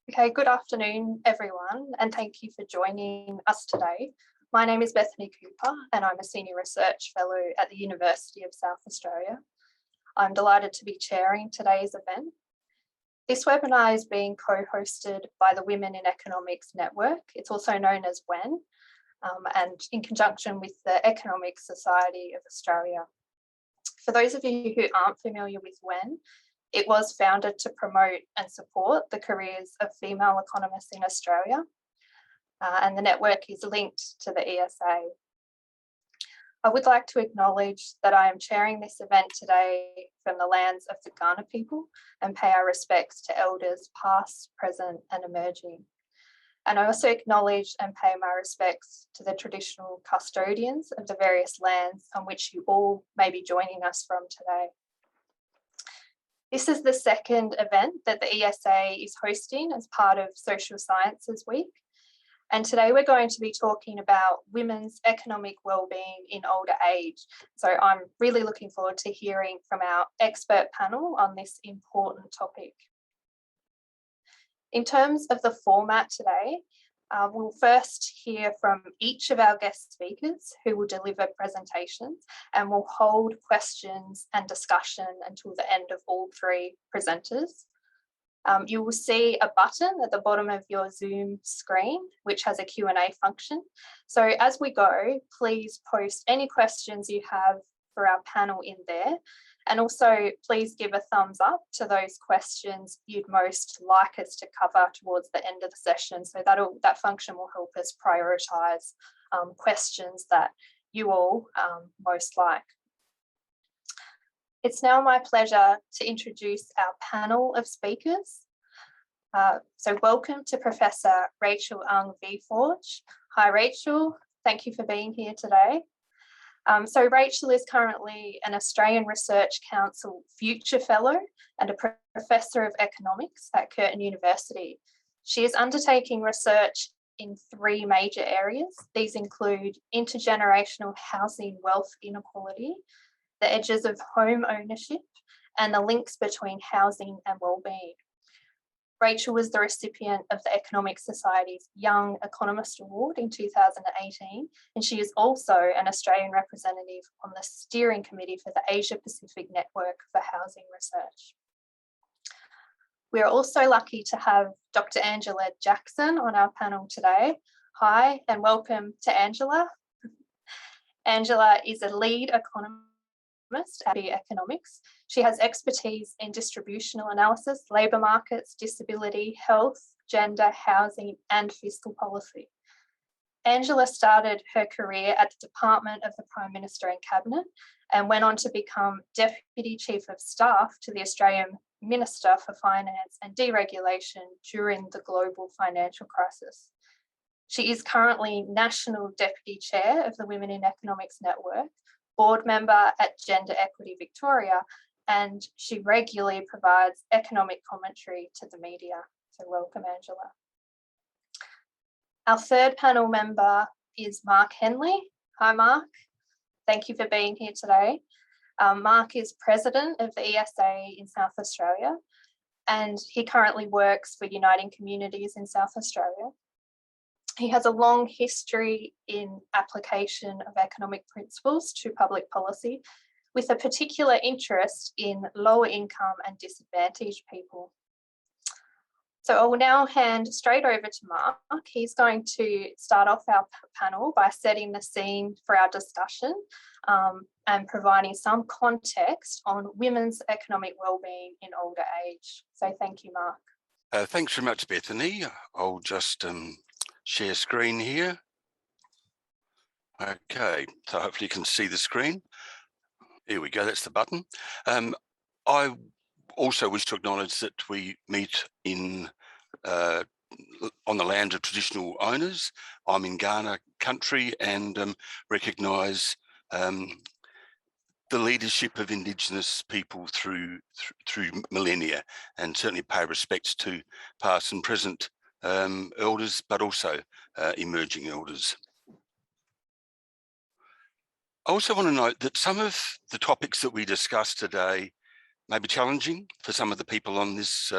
Okay, good afternoon, everyone, and thank you for joining us today. My name is Bethany Cooper, and I'm a Senior Research Fellow at the University of South Australia. I'm delighted to be chairing today's event. This webinar is being co-hosted by the Women in Economics Network. It's also known as WEN, and in conjunction with the Economic Society of Australia. For those of you who aren't familiar with WEN, it was founded to promote and support the careers of female economists in Australia, and the network is linked to the ESA. I would like to acknowledge that I am chairing this event today from the lands of the Kaurna people and pay our respects to elders past, present and emerging. And I also acknowledge and pay my respects to the traditional custodians of the various lands on which you all may be joining us from today. This is the second event that the ESA is hosting as part of Social Sciences Week. And today we're going to be talking about women's economic wellbeing in older age. So I'm really looking forward to hearing from our expert panel on this important topic. In terms of the format today, we'll first hear from each of our guest speakers who will deliver presentations, and we'll hold questions and discussion until the end of all three presenters. You will see a button at the bottom of your Zoom screen, which has a Q&A function. So as we go, please post any questions you have for our panel in there. And also please give a thumbs up to those questions you'd most like us to cover towards the end of the session. So that function will help us prioritise questions that you all most like. It's now my pleasure to introduce our panel of speakers. So welcome to Professor Rachel Ng ViforJ. Hi Rachel, thank you for being here today. So Rachel is currently an Australian Research Council Future Fellow and a Professor of Economics at Curtin University. She is undertaking research in three major areas. These include intergenerational housing wealth inequality, the edges of home ownership, and the links between housing and wellbeing. Rachel was the recipient of the Economic Society's Young Economist Award in 2018, and she is also an Australian representative on the steering committee for the Asia Pacific Network for Housing Research. We are also lucky to have Dr. Angela Jackson on our panel today. Hi, and welcome to Angela. Angela is a lead economist at Economics. She has expertise in distributional analysis, labour markets, disability, health, gender, housing and fiscal policy. Angela started her career at the Department of the Prime Minister and Cabinet and went on to become Deputy Chief of Staff to the Australian Minister for Finance and Deregulation during the global financial crisis. She is currently National Deputy Chair of the Women in Economics Network, board member at Gender Equity Victoria, and she regularly provides economic commentary to the media. So welcome, Angela. Our third panel member is Mark Henley. Hi, Mark. Thank you for being here today. Mark is president of the ESA in South Australia, and he currently works for Uniting Communities in South Australia. He has a long history in application of economic principles to public policy, with a particular interest in lower income and disadvantaged people. So I will now hand straight over to Mark. He's going to start off our panel by setting the scene for our discussion and providing some context on women's economic wellbeing in older age. So thank you, Mark. Thanks very much, Bethany. I'll just share screen here. Okay, so hopefully you can see the screen. Here we go, that's the button. I also wish to acknowledge that we meet in on the land of traditional owners. I'm in Kaurna country and recognise the leadership of Indigenous people through millennia, and certainly pay respects to past and present elders, but also emerging elders. I also want to note that some of the topics that we discussed today may be challenging for some of the people on this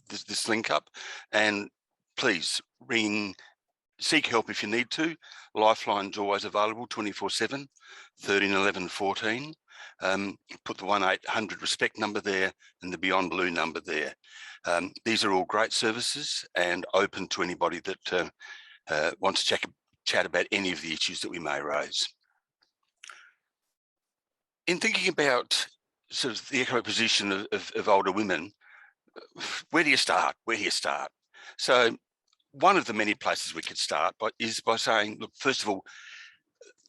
this link up, and please seek help if you need to. Lifeline's always available 24/7, 13 11 14. Put the 1-800 respect number there and the Beyond Blue number there. These are all great services and open to anybody that wants to chat about any of the issues that we may raise. In thinking about sort of the economic position of older women, where do you start? So one of the many places we could start is by saying, look, first of all,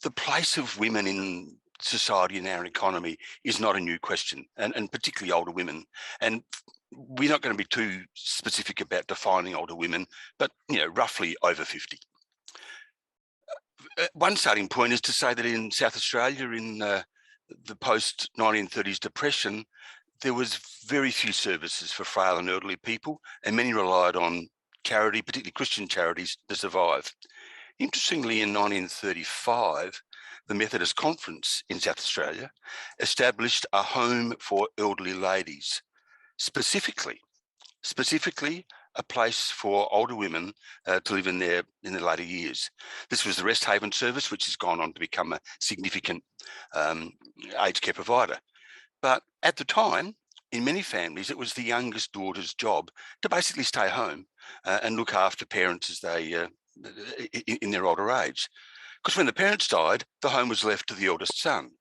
the place of women in society and our economy is not a new question, and particularly older women. And we're not going to be too specific about defining older women, but roughly over 50. One starting point is to say that in South Australia, in the post-1930s depression, there was very few services for frail and elderly people, and many relied on charity, particularly Christian charities, to survive. Interestingly, in 1935, the Methodist Conference in South Australia established a home for elderly ladies, specifically a place for older women to live in their later years. This was the Rest Haven service, which has gone on to become a significant aged care provider. But at the time, in many families, it was the youngest daughter's job to basically stay home and look after parents as they in their older age. Because when the parents died, the home was left to the eldest son.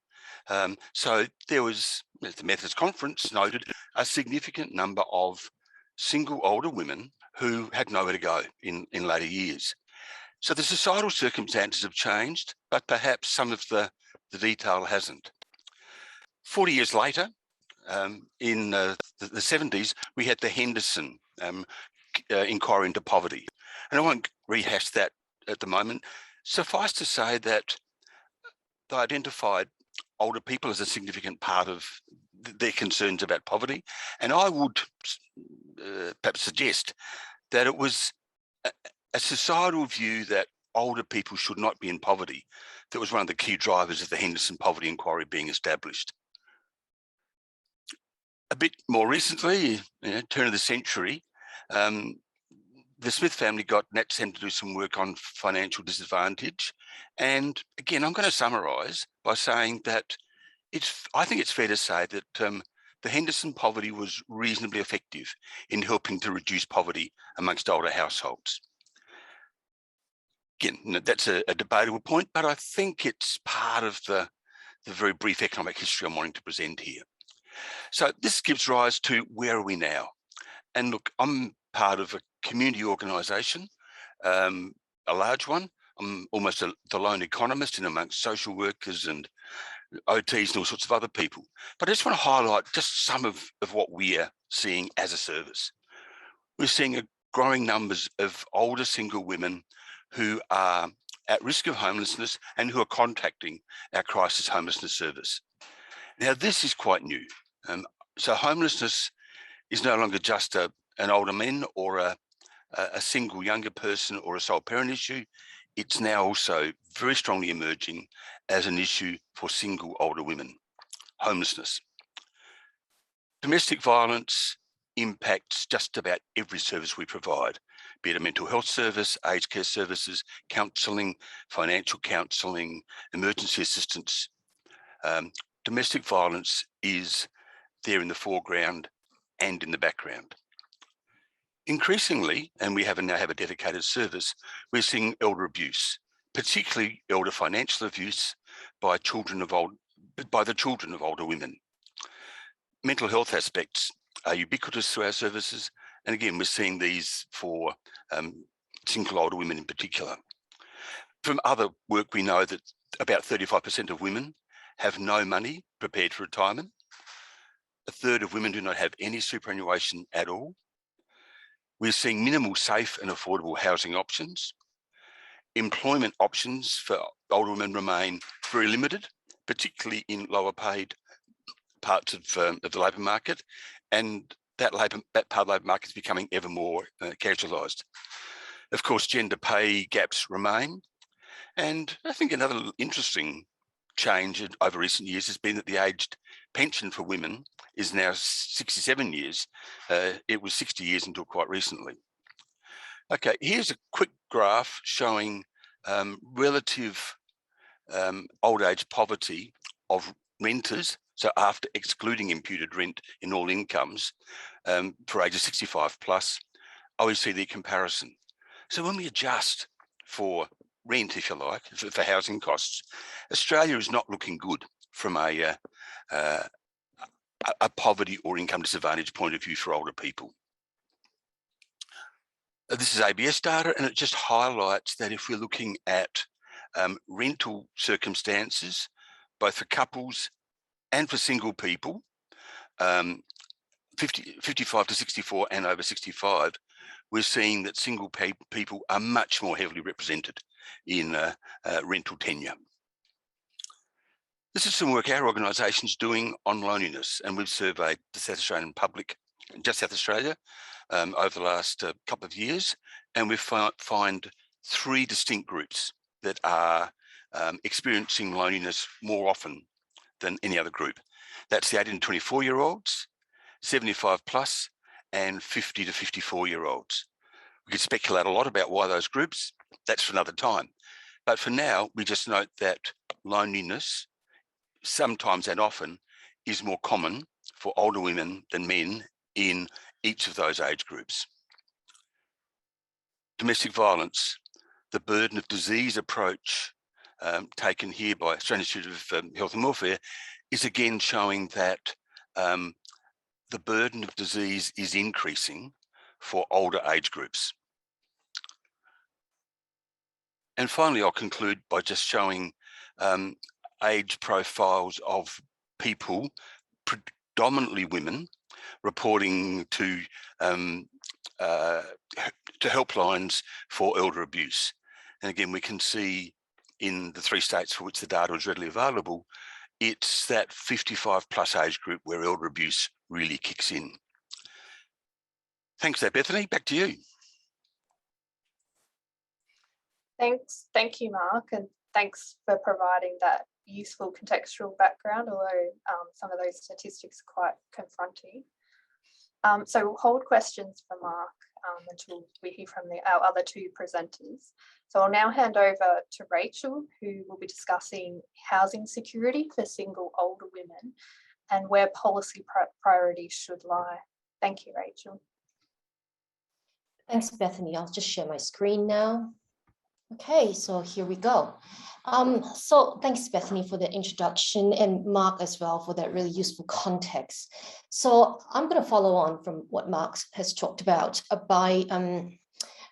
So there was, as the Methodist Conference noted, a significant number of single older women who had nowhere to go in later years. So the societal circumstances have changed, but perhaps some of the detail hasn't. 40 years later, in the 70s, we had the Henderson inquiry into poverty. And I won't rehash that at the moment. Suffice to say that they identified older people as a significant part of their concerns about poverty. And I would perhaps suggest that it was a societal view that older people should not be in poverty that was one of the key drivers of the Henderson Poverty Inquiry being established. A bit more recently, turn of the century, the Smith family got NatCen to do some work on financial disadvantage. And again, I'm going to summarise by saying that I think it's fair to say that the Henderson poverty was reasonably effective in helping to reduce poverty amongst older households. Again, that's a debatable point, but I think it's part of the very brief economic history I'm wanting to present here. So this gives rise to where are we now? And look, I'm part of a community organisation, a large one. I'm almost the lone economist in amongst social workers and OTs and all sorts of other people. But I just want to highlight just some of what we're seeing as a service. We're seeing growing numbers of older single women who are at risk of homelessness and who are contacting our crisis homelessness service. Now, this is quite new. So homelessness is no longer just an older man or a single younger person or a sole parent issue. It's now also very strongly emerging as an issue for single older women, homelessness. Domestic violence impacts just about every service we provide, be it a mental health service, aged care services, counselling, financial counselling, emergency assistance. Domestic violence is there in the foreground and in the background. Increasingly, and we now have a dedicated service, we're seeing elder abuse, particularly elder financial abuse by the children of older women. Mental health aspects are ubiquitous through our services, and again, we're seeing these for single older women in particular. From other work, we know that about 35% of women have no money prepared for retirement. A third of women do not have any superannuation at all. We're seeing minimal safe and affordable housing options. Employment options for older women remain very limited, particularly in lower paid parts of the labour market, and that part of the labour market is becoming ever more casualised. Of course, gender pay gaps remain, and I think another interesting change over recent years has been that the aged pension for women is now 67 years. It was 60 years until quite recently. Okay, here's a quick graph showing relative old age poverty of renters, so after excluding imputed rent in all incomes for ages 65 plus, OECD comparison. So when we adjust for rent, if you like, for housing costs, Australia is not looking good from a poverty or income disadvantage point of view for older people. This is ABS data, and it just highlights that if we're looking at rental circumstances, both for couples and for single people, 55 to 64 and over 65, we're seeing that single people are much more heavily represented in rental tenure. This is some work our organisation's doing on loneliness, and we've surveyed the South Australian public, just South Australia, over the last couple of years, and we've found 3 distinct groups that are experiencing loneliness more often than any other group. That's the 18 to 24-year-olds, 75 plus, and 50 to 54-year-olds. We could speculate a lot about why those groups. That's for another time. But for now, we just note that loneliness, sometimes and often, is more common for older women than men in each of those age groups. Domestic violence, the burden of disease approach taken here by Australian Institute of Health and Welfare is again showing that the burden of disease is increasing for older age groups. And finally, I'll conclude by just showing age profiles of people, predominantly women, reporting to helplines for elder abuse. And again, we can see in the 3 states for which the data is readily available, it's that 55 plus age group where elder abuse really kicks in. Thanks there, Bethany. Back to you. Thank you, Mark, and thanks for providing that useful contextual background, although some of those statistics are quite confronting. So we'll hold questions for Mark until we hear from our other 2 presenters. So I'll now hand over to Rachel, who will be discussing housing security for single older women and where policy priorities should lie. Thank you, Rachel. Thanks, Bethany. I'll just share my screen now. Okay, so here we go. So thanks, Bethany, for the introduction, and Mark as well for that really useful context. So I'm going to follow on from what Mark has talked about by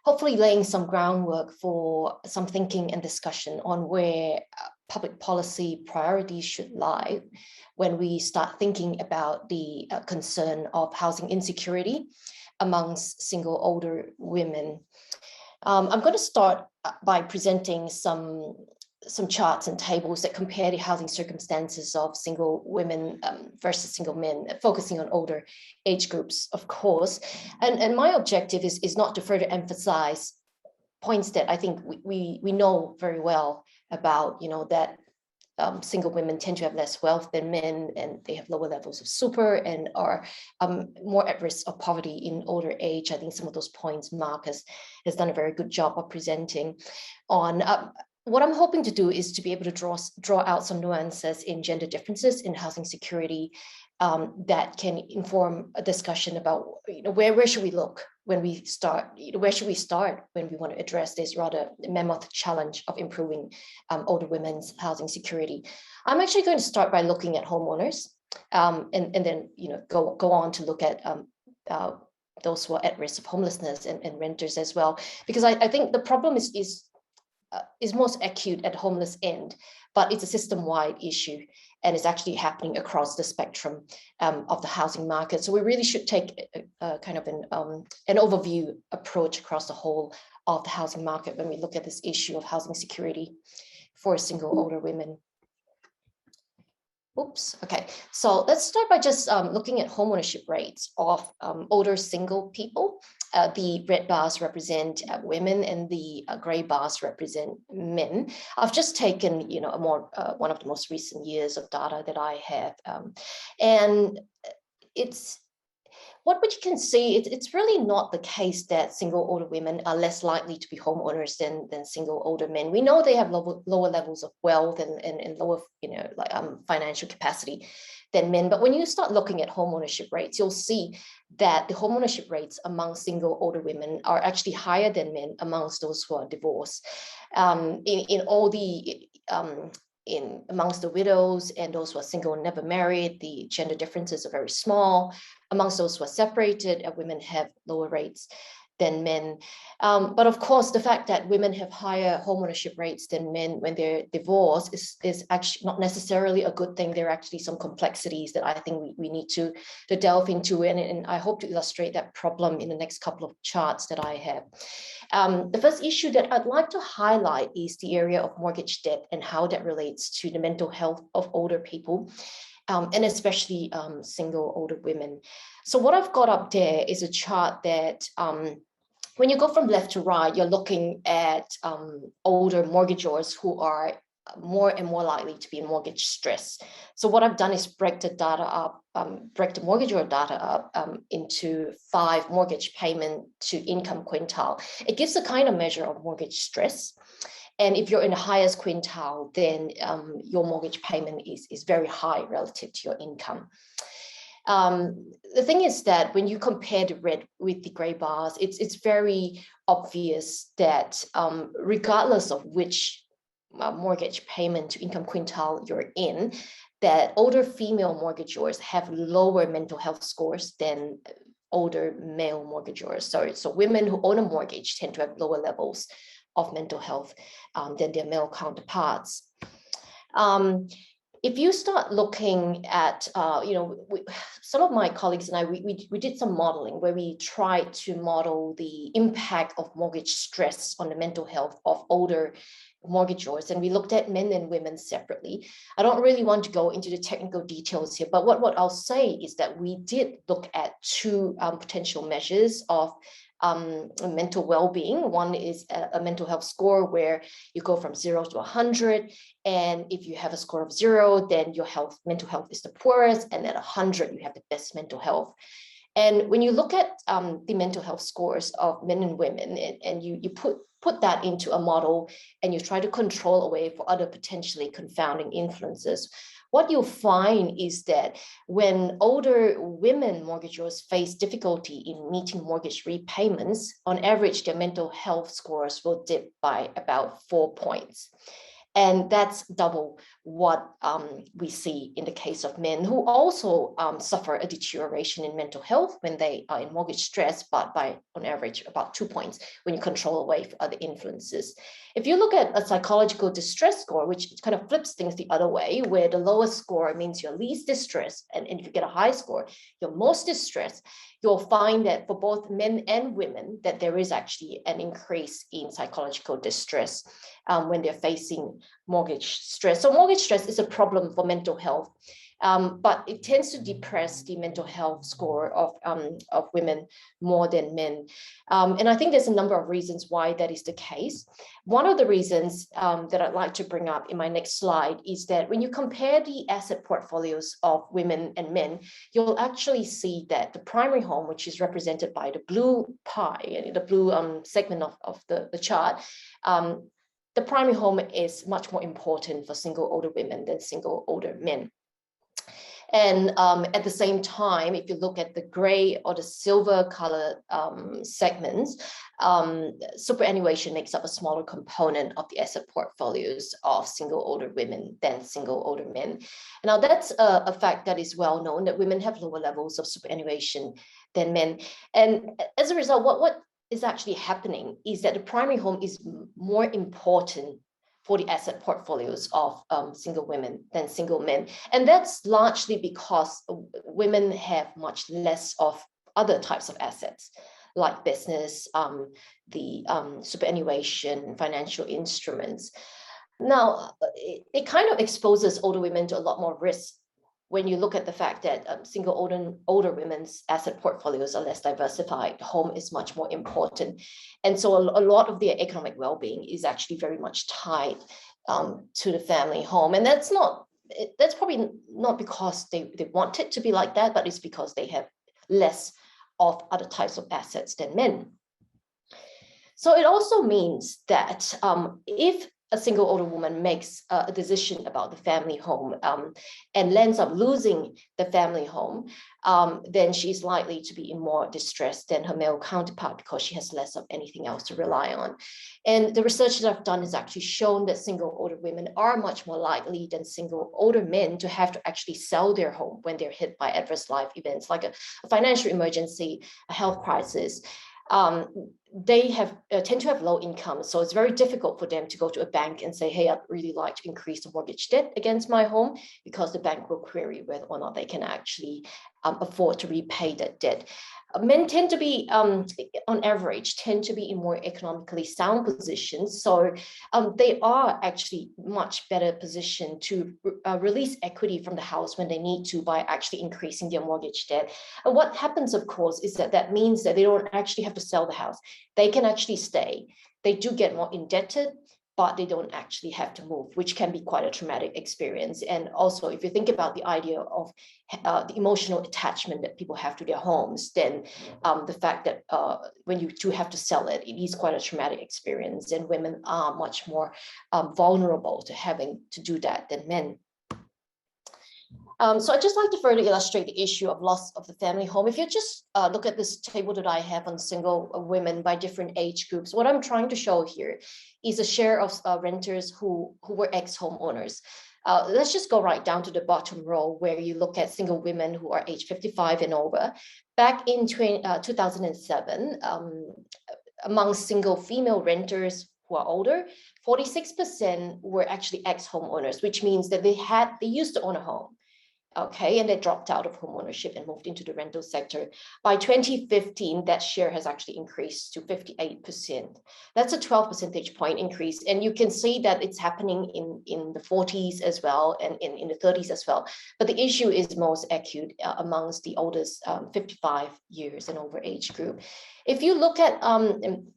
hopefully laying some groundwork for some thinking and discussion on where public policy priorities should lie when we start thinking about the concern of housing insecurity amongst single older women. I'm going to start by presenting some charts and tables that compare the housing circumstances of single women versus single men, focusing on older age groups, of course. And my objective is not to further emphasize points that I think we know very well about, that single women tend to have less wealth than men, and they have lower levels of super and are more at risk of poverty in older age. I think some of those points Mark has done a very good job of presenting on. What I'm hoping to do is to be able to draw out some nuances in gender differences in housing security that can inform a discussion about where should we look when we start, where should we start when we want to address this rather mammoth challenge of improving older women's housing security. I'm actually going to start by looking at homeowners and then go on to look at those who are at risk of homelessness and renters as well, because I think the problem is most acute at homeless end, but it's a system-wide issue, and it's actually happening across the spectrum of the housing market. So we really should take a kind of an overview approach across the whole of the housing market when we look at this issue of housing security for single older women. Oops, okay. So let's start by just looking at homeownership rates of older single people The red bars represent women and the gray bars represent men. I've just taken, one of the most recent years of data that I have. And it's what we can see, it's really not the case that single older women are less likely to be homeowners than single older men. We know they have lower levels of wealth and lower, financial capacity than men. But when you start looking at homeownership rates, you'll see that the homeownership rates among single older women are actually higher than men amongst those who are divorced. Amongst the widows and those who are single and never married, the gender differences are very small. Amongst those who are separated, women have lower rates than men. But of course, the fact that women have higher homeownership rates than men when they're divorced is actually not necessarily a good thing. There are actually some complexities that I think we need to delve into, and I hope to illustrate that problem in the next couple of charts that I have. The first issue that I'd like to highlight is the area of mortgage debt and how that relates to the mental health of older people. And especially single older women. So what I've got up there is a chart that when you go from left to right, you're looking at older mortgagors who are more and more likely to be in mortgage stress. So what I've done is break the mortgagor data up into 5 mortgage payment to income quintile. It gives a kind of measure of mortgage stress. And if you're in the highest quintile, then your mortgage payment is very high relative to your income. The thing is that when you compare the red with the gray bars, it's very obvious that regardless of which mortgage payment to income quintile you're in, that older female mortgagors have lower mental health scores than older male mortgagors. So women who own a mortgage tend to have lower levels of mental health than their male counterparts. If you start looking at, some of my colleagues and I, we did some modeling where we tried to model the impact of mortgage stress on the mental health of older mortgagors, and we looked at men and women separately. I don't really want to go into the technical details here, but what I'll say is that we did look at 2 potential measures of mental well-being. One is a mental health score where you go from 0 to 100. And if you have a score of 0, then your mental health is the poorest. And at 100, you have the best mental health. And when you look at the mental health scores of men and women, and you put that into a model and you try to control away for other potentially confounding influences, what you'll find is that when older women mortgagors face difficulty in meeting mortgage repayments, on average, their mental health scores will dip by about 4 points. And that's double what we see in the case of men who also suffer a deterioration in mental health when they are in mortgage stress, but by, on average, about 2 points when you control away for other influences. If you look at a psychological distress score, which kind of flips things the other way, where the lowest score means you're least distressed, and if you get a high score, you're most distressed, you'll find that for both men and women, that there is actually an increase in psychological distress when they're facing mortgage stress. So mortgage stress is a problem for mental health, but it tends to depress the mental health score of women more than men. And I think there's a number of reasons why that is the case. One of the reasons that I'd like to bring up in my next slide is that when you compare the asset portfolios of women and men, you'll actually see that the primary home, which is represented by the blue pie, the blue segment of the chart, the primary home is much more important for single older women than single older men. And at the same time, if you look at the gray or the silver colored segments, superannuation makes up a smaller component of the asset portfolios of single older women than single older men. Now, that's a fact that is well known, that women have lower levels of superannuation than men. And as a result, what is actually happening is that the primary home is more important for the asset portfolios of single women than single men. And that's largely because women have much less of other types of assets, like business, the superannuation, financial instruments. Now, it kind of exposes older women to a lot more risk when you look at the fact that single older women's asset portfolios are less diversified, home is much more important. And so a lot of their economic well-being is actually very much tied to the family home. And that's probably not because they want it to be like that, but it's because they have less of other types of assets than men. So it also means that if a single older woman makes a decision about the family home and ends up losing the family home, then she's likely to be in more distress than her male counterpart because she has less of anything else to rely on. And the research that I've done has actually shown that single older women are much more likely than single older men to have to actually sell their home when they're hit by adverse life events like a financial emergency, a health crisis. They tend to have low income, so it's very difficult for them to go to a bank and say, hey, I'd really like to increase the mortgage debt against my home, because the bank will query whether or not they can actually afford to repay that debt. Men tend to be, on average, in more economically sound positions. So they are actually much better positioned to release equity from the house when they need to by actually increasing their mortgage debt. And what happens, of course, is that means that they don't actually have to sell the house. They can actually stay. They do get more indebted, but they don't actually have to move, which can be quite a traumatic experience. And also, if you think about the idea of the emotional attachment that people have to their homes, then the fact that when you do have to sell it, it is quite a traumatic experience, and women are much more vulnerable to having to do that than men. So I'd just like to further illustrate the issue of loss of the family home. If you just look at this table that I have on single women by different age groups, what I'm trying to show here is a share of renters who were ex-homeowners. Let's just go right down to the bottom row where you look at single women who are age 55 and over. Back in 2007, among single female renters who are older, 46% were actually ex-homeowners, which means that they used to own a home. Okay, and they dropped out of home ownership and moved into the rental sector. By 2015, that share has actually increased to 58%. That's a 12 percentage point increase. And you can see that it's happening in the 40s as well, and in the 30s as well. But the issue is most acute amongst the oldest 55 years and over age group. If you look at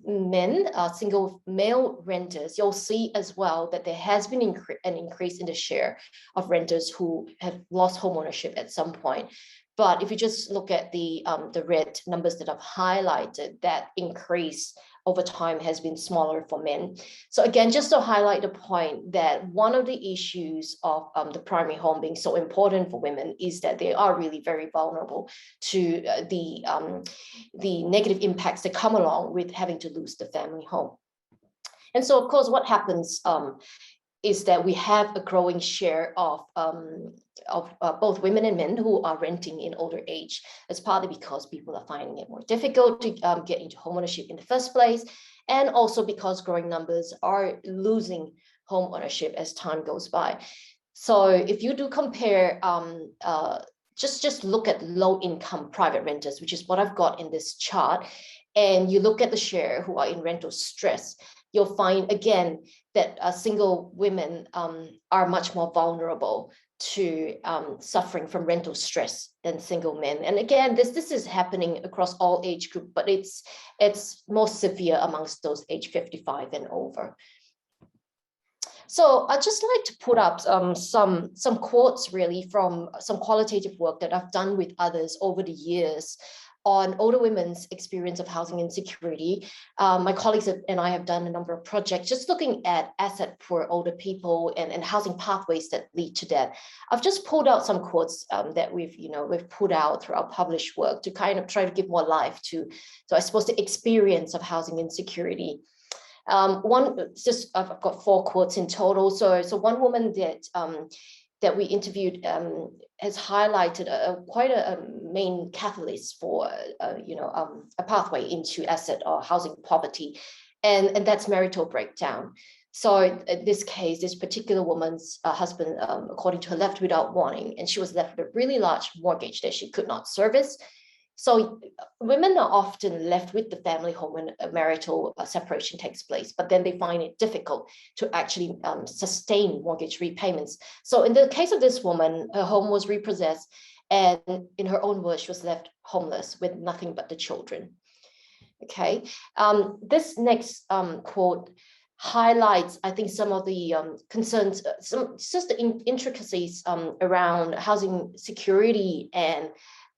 men, single male renters, you'll see as well that there has been an increase in the share of renters who have lost home ownership at some point. But if you just look at the red numbers that I've highlighted, that increase over time has been smaller for men. So again, just to highlight the point that one of the issues of the primary home being so important for women is that they are really very vulnerable to the negative impacts that come along with having to lose the family home. And so, of course, what happens is that we have a growing share of both women and men who are renting in older age. That's partly because people are finding it more difficult to get into homeownership in the first place, and also because growing numbers are losing home ownership as time goes by. So if you do compare, just look at low-income private renters, which is what I've got in this chart, and you look at the share who are in rental stress, you'll find again that single women are much more vulnerable to suffering from rental stress than single men. And again, this is happening across all age groups, but it's most severe amongst those age 55 and over. So I'd just like to put up some quotes really from some qualitative work that I've done with others over the years on older women's experience of housing insecurity. My colleagues and I have done a number of projects just looking at asset poor older people and housing pathways that lead to that. I've just pulled out some quotes that we've put out through our published work to kind of try to give more life to, so I suppose, the experience of housing insecurity. I've got 4 quotes in total. So one woman that we interviewed has highlighted quite a main catalyst for a pathway into asset or housing poverty, and that's marital breakdown. So in this case, this particular woman's husband, according to her, left without warning, and she was left with a really large mortgage that she could not service. So women are often left with the family home when a marital separation takes place, but then they find it difficult to actually sustain mortgage repayments. So in the case of this woman, her home was repossessed, and in her own words, she was left homeless with nothing but the children. Okay, this next quote highlights, I think, some of the concerns, just the intricacies around housing security and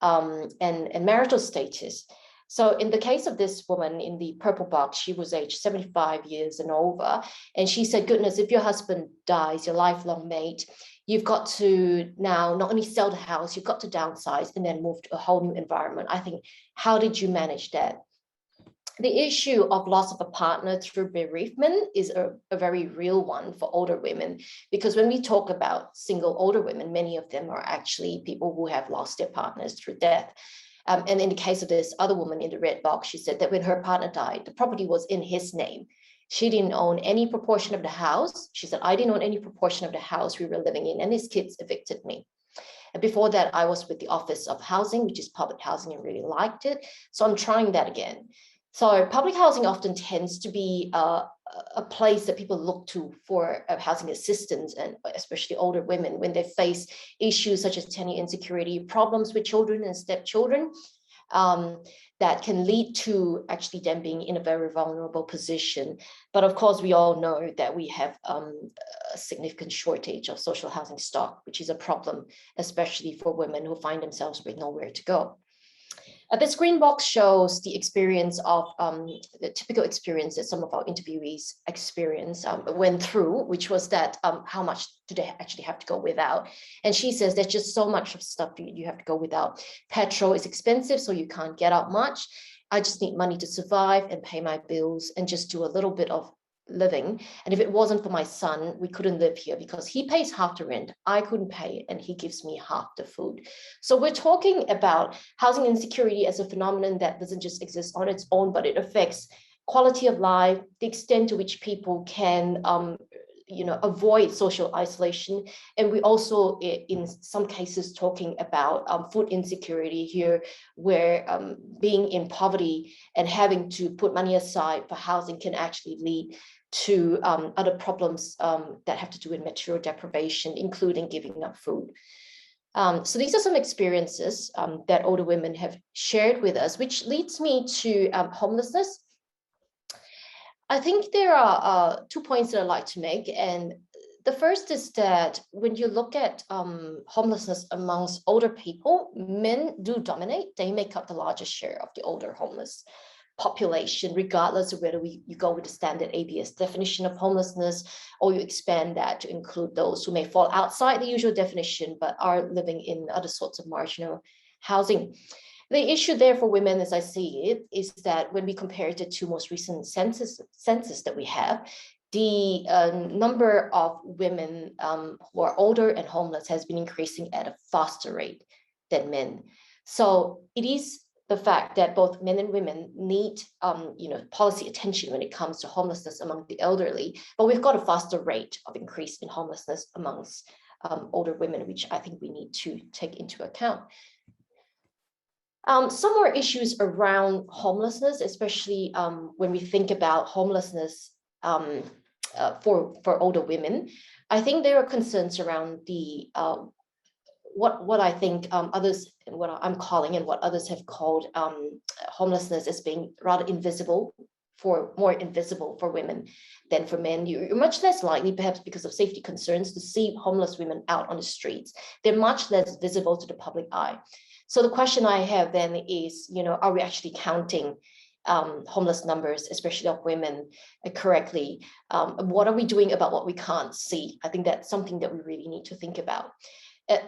marital status. So in the case of this woman in the purple box, she was aged 75 years and over. And she said, goodness, if your husband dies, your lifelong mate, you've got to now not only sell the house, you've got to downsize and then move to a whole new environment. I think, how did you manage that? The issue of loss of a partner through bereavement is a very real one for older women, because when we talk about single older women, many of them are actually people who have lost their partners through death. And in the case of this other woman in the red box, she said that when her partner died, the property was in his name. She didn't own any proportion of the house. She said, I didn't own any proportion of the house we were living in, and his kids evicted me. And before that, I was with the Office of Housing, which is public housing, and really liked it. So I'm trying that again. So public housing often tends to be a place that people look to for housing assistance, and especially older women when they face issues such as tenure insecurity, problems with children and stepchildren, that can lead to actually them being in a very vulnerable position. But of course, we all know that we have a significant shortage of social housing stock, which is a problem, especially for women who find themselves with nowhere to go. This green box shows the experience of the typical experience that some of our interviewees went through, which was that how much do they actually have to go without? And she says there's just so much of stuff you have to go without. Petrol is expensive, so you can't get out much. I just need money to survive and pay my bills and just do a little bit of living. And if it wasn't for my son, we couldn't live here because he pays half the rent, I couldn't pay it, and he gives me half the food. So we're talking about housing insecurity as a phenomenon that doesn't just exist on its own, but it affects quality of life, the extent to which people can avoid social isolation. And we also, in some cases, talking about food insecurity here, where being in poverty and having to put money aside for housing can actually lead to other problems that have to do with material deprivation, including giving up food. So these are some experiences that older women have shared with us, which leads me to homelessness. I think there are 2 points that I'd like to make. And the first is that when you look at homelessness amongst older people, men do dominate. They make up the largest share of the older homeless population, regardless of whether you go with the standard ABS definition of homelessness, or you expand that to include those who may fall outside the usual definition, but are living in other sorts of marginal housing. The issue there for women, as I see it, is that when we compare the two most recent census that we have, the number of women who are older and homeless has been increasing at a faster rate than men. So it is the fact that both men and women need policy attention when it comes to homelessness among the elderly, but we've got a faster rate of increase in homelessness amongst older women, which I think we need to take into account. Some more issues around homelessness, especially when we think about homelessness for older women. I think there are concerns around the what I think others, and what I'm calling and what others have called homelessness as being rather more invisible for women than for men. You're much less likely, perhaps because of safety concerns, to see homeless women out on the streets. They're much less visible to the public eye. So the question I have then is, are we actually counting homeless numbers, especially of women, correctly? What are we doing about what we can't see? I think that's something that we really need to think about.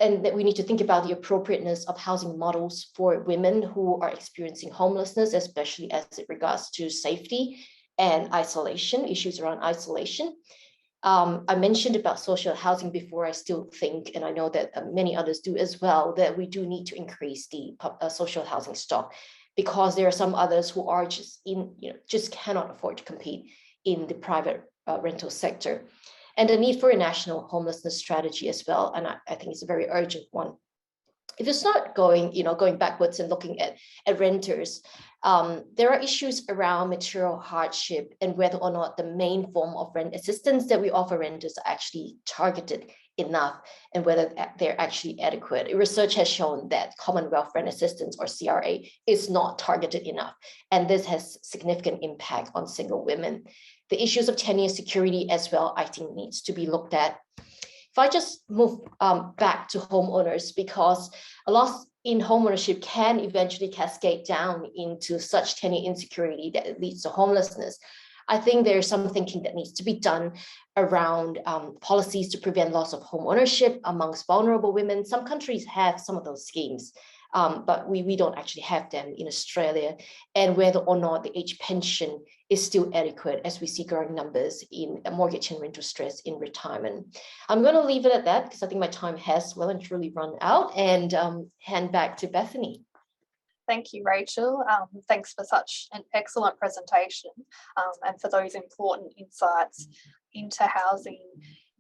And that we need to think about the appropriateness of housing models for women who are experiencing homelessness, especially as it regards to safety and isolation, issues around isolation. I mentioned about social housing before. I still think, and I know that many others do as well, that we do need to increase the social housing stock, because there are some others who are just cannot afford to compete in the private rental sector. And the need for a national homelessness strategy as well. And I think it's a very urgent one. if you start going backwards and looking at renters, there are issues around material hardship and whether or not the main form of rent assistance that we offer renters are actually targeted enough and whether they're actually adequate. Research has shown that Commonwealth Rent Assistance, or CRA, is not targeted enough, and this has significant impact on single women. The issues of tenure security as well, I think, needs to be looked at. If I just move back to homeowners, because a loss in homeownership can eventually cascade down into such tenure insecurity that it leads to homelessness. I think there's some thinking that needs to be done around policies to prevent loss of home ownership amongst vulnerable women. Some countries have some of those schemes, but we don't actually have them in Australia, and whether or not the age pension is still adequate as we see growing numbers in mortgage and rental stress in retirement. I'm going to leave it at that because I think my time has well and truly run out, and hand back to Bethany. Thank you, Rachel. Thanks for such an excellent presentation and for those important insights into housing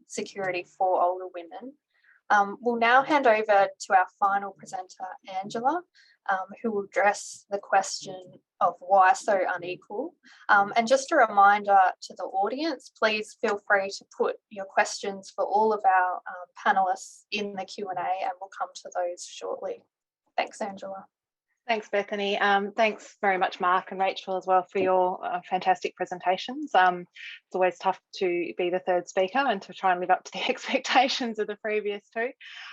security for older women. We'll now hand over to our final presenter, Angela, who will address the question of why so unequal. And just a reminder to the audience, please feel free to put your questions for all of our panellists in the Q&A, and we'll come to those shortly. Thanks, Angela. Thanks, Bethany. Thanks very much, Mark and Rachel, as well, for your fantastic presentations. It's always tough to be the third speaker and to try and live up to the expectations of the previous two.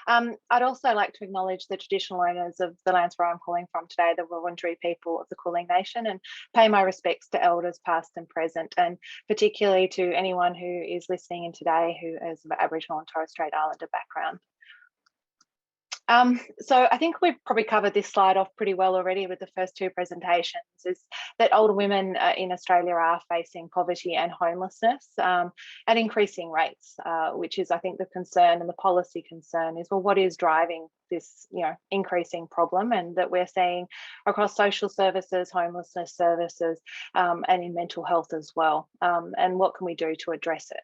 I'd also like to acknowledge the traditional owners of the lands where I'm calling from today, the Wurundjeri people of the Kulin Nation, and pay my respects to elders past and present, and particularly to anyone who is listening in today who is of Aboriginal and Torres Strait Islander background. So I think we've probably covered this slide off pretty well already with the first two presentations, is that older women in Australia are facing poverty and homelessness at increasing rates, which is, I think, the concern, and the policy concern is, well, what is driving this, increasing problem, and that we're seeing across social services, homelessness services, and in mental health as well, and what can we do to address it?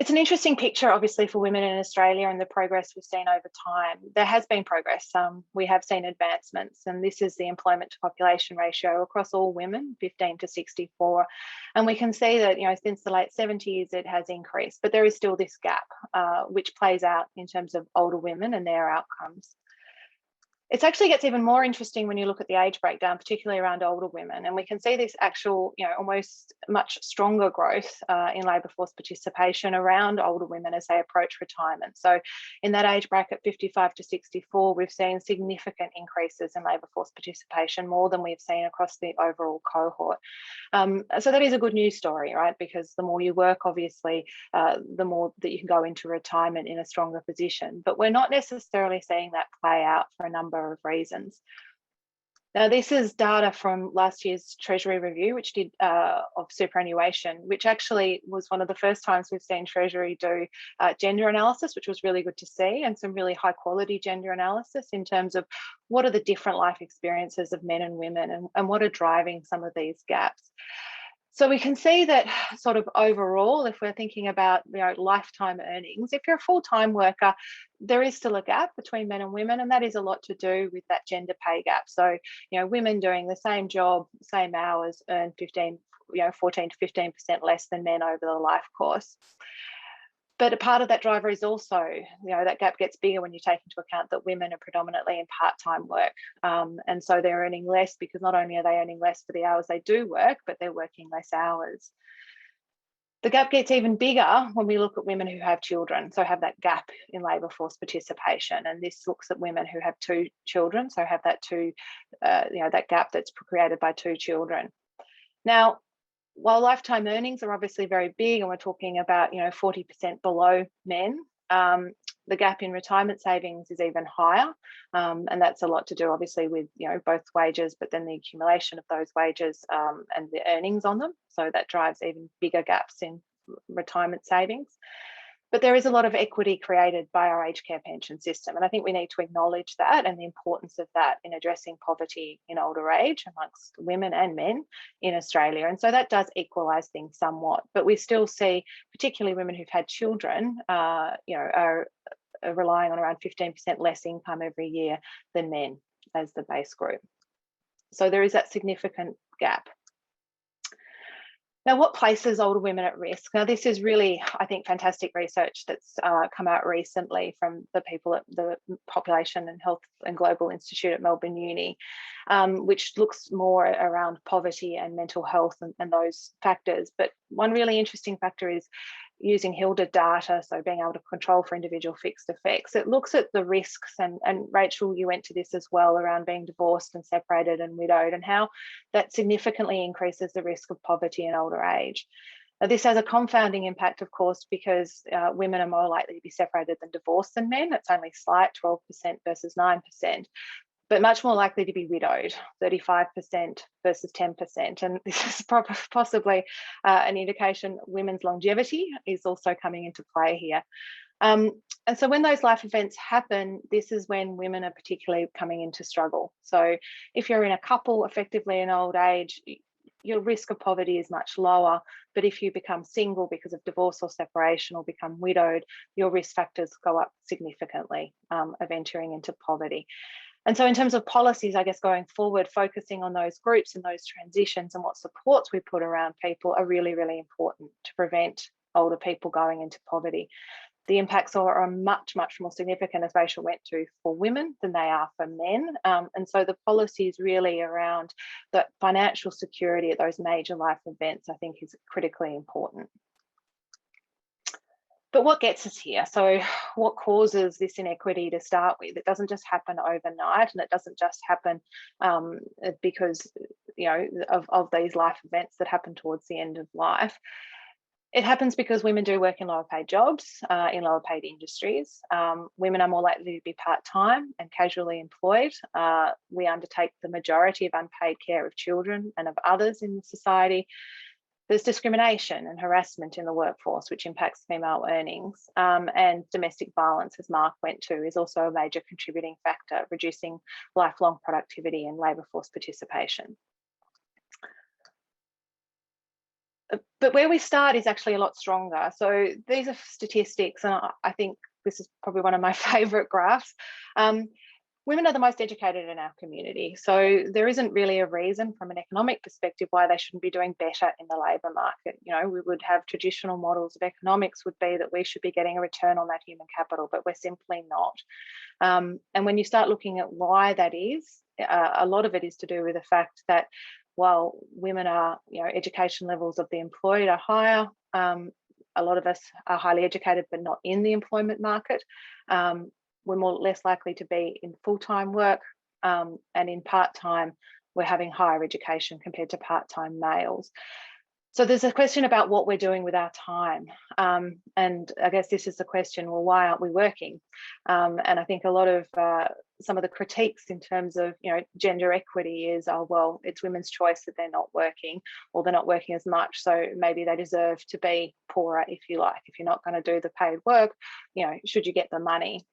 It's an interesting picture, obviously, for women in Australia and the progress we've seen over time. There has been progress. We have seen advancements, and this is the employment to population ratio across all women, 15 to 64. And we can see that, since the late 70s, it has increased, but there is still this gap, which plays out in terms of older women and their outcomes. It actually gets even more interesting when you look at the age breakdown, particularly around older women. And we can see this actual, almost much stronger growth in labour force participation around older women as they approach retirement. So in that age bracket, 55 to 64, we've seen significant increases in labour force participation, more than we've seen across the overall cohort. So that is a good news story, right? Because the more you work, obviously, the more that you can go into retirement in a stronger position. But we're not necessarily seeing that play out for a number of reasons. Now, this is data from last year's Treasury review, which did of superannuation, which actually was one of the first times we've seen Treasury do gender analysis, which was really good to see, and some really high quality gender analysis in terms of what are the different life experiences of men and women, and what are driving some of these gaps. So we can see that sort of overall, if we're thinking about lifetime earnings, if you're a full-time worker, there is still a gap between men and women, and that is a lot to do with that gender pay gap. So, women doing the same job, same hours, earn 14 to 15% less than men over the life course. But a part of that driver is also, that gap gets bigger when you take into account that women are predominantly in part-time work. And so they're earning less because not only are they earning less for the hours they do work, but they're working less hours. The gap gets even bigger when we look at women who have children, so have that gap in labour force participation. And this looks at women who have two children, so have that that gap that's created by two children. Now, while lifetime earnings are obviously very big, and we're talking about 40% below men, the gap in retirement savings is even higher, and that's a lot to do obviously with both wages, but then the accumulation of those wages and the earnings on them. So that drives even bigger gaps in retirement savings. But there is a lot of equity created by our aged care pension system, and I think we need to acknowledge that and the importance of that in addressing poverty in older age amongst women and men in Australia. And so that does equalise things somewhat, but we still see, particularly women who've had children, are are relying on around 15% less income every year than men as the base group. So there is that significant gap. Now, what places older women at risk? Now, this is really, I think, fantastic research that's come out recently from the people at the Population and Health and Global Institute at Melbourne Uni, which looks more around poverty and mental health and those factors. But one really interesting factor is using HILDA data, so being able to control for individual fixed effects. It looks at the risks, and Rachel, you went to this as well, around being divorced and separated and widowed, and how that significantly increases the risk of poverty in older age. Now, this has a confounding impact, of course, because women are more likely to be separated than divorced than men. It's only slight, 12% versus 9%. But much more likely to be widowed, 35% versus 10%. And this is possibly an indication women's longevity is also coming into play here. And so when those life events happen, this is when women are particularly coming into struggle. So if you're in a couple effectively in old age, your risk of poverty is much lower. But if you become single because of divorce or separation, or become widowed, your risk factors go up significantly of entering into poverty. And so in terms of policies, I guess going forward, focusing on those groups and those transitions and what supports we put around people are really, really important to prevent older people going into poverty. The impacts are much, much more significant, as Rachel went to, for women than they are for men. And so the policies really around the financial security at those major life events, I think, is critically important. But what gets us here? So what causes this inequity to start with? It doesn't just happen overnight, and it doesn't just happen because, you know, of these life events that happen towards the end of life. It happens because women do work in lower paid jobs, in lower paid industries. Women are more likely to be part-time and casually employed. We undertake the majority of unpaid care of children and of others in society. There's discrimination and harassment in the workforce, which impacts female earnings, and domestic violence, as Mark went to, is also a major contributing factor, reducing lifelong productivity and labour force participation. But where we start is actually a lot stronger. So these are statistics, and I think this is probably one of my favourite graphs. Women are the most educated in our community, so there isn't really a reason from an economic perspective why they shouldn't be doing better in the labour market. You know, we would have traditional models of economics would be that we should be getting a return on that human capital, but we're simply not. And when you start looking at why that is, a lot of it is to do with the fact that while women are, you know, education levels of the employed are higher, a lot of us are highly educated but not in the employment market. We're less likely to be in full-time work, and in part-time, we're having higher education compared to part-time males. So there's a question about what we're doing with our time. And I guess this is the question, well, why aren't we working? And I think a lot of some of the critiques in terms of, you know, gender equity is, oh, well, it's women's choice that they're not working, or they're not working as much, so maybe they deserve to be poorer, if you like. If you're not going to do the paid work, you know, should you get the money?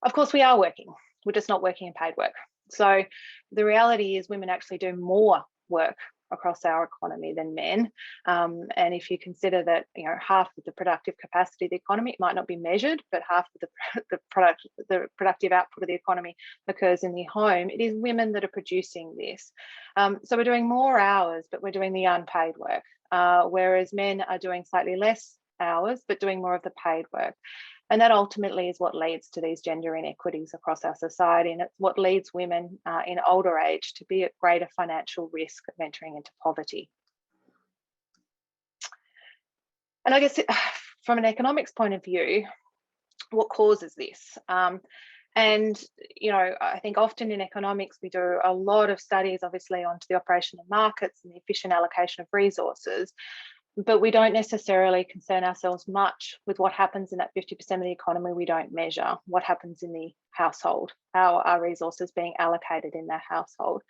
Of course, we are working. We're just not working in paid work. So the reality is women actually do more work across our economy than men. And if you consider that, you know, half of the productive capacity of the economy, it might not be measured, but half of the productive output of the economy occurs in the home, it is women that are producing this. So we're doing more hours, but we're doing the unpaid work, whereas men are doing slightly less hours, but doing more of the paid work. And that ultimately is what leads to these gender inequities across our society. And it's what leads women in older age to be at greater financial risk of entering into poverty. And I guess from an economics point of view, what causes this? And, you know, I think often in economics, we do a lot of studies, obviously, onto the operation of markets and the efficient allocation of resources. But we don't necessarily concern ourselves much with what happens in that 50% of the economy we don't measure. What happens in the household? How are resources being allocated in that household?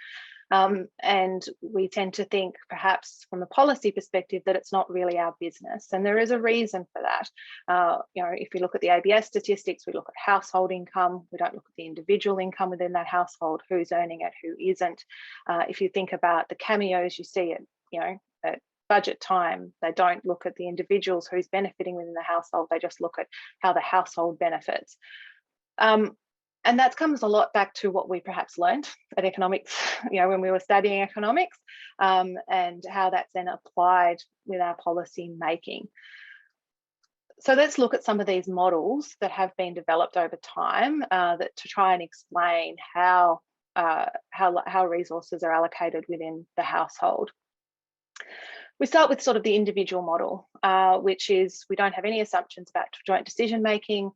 And we tend to think, perhaps from a policy perspective, that it's not really our business. And there is a reason for that. You know, if you look at the ABS statistics, we look at household income. We don't look at the individual income within that household, who's earning it, who isn't. If you think about the cameos, you see it, you know, at budget time. They don't look at the individuals who's benefiting within the household. They just look at how the household benefits. And that comes a lot back to what we perhaps learned at economics, when we were studying economics, and how that's then applied with our policy making. So let's look at some of these models that have been developed over time to try and explain how resources are allocated within the household. We start with sort of the individual model, which is we don't have any assumptions about joint decision making.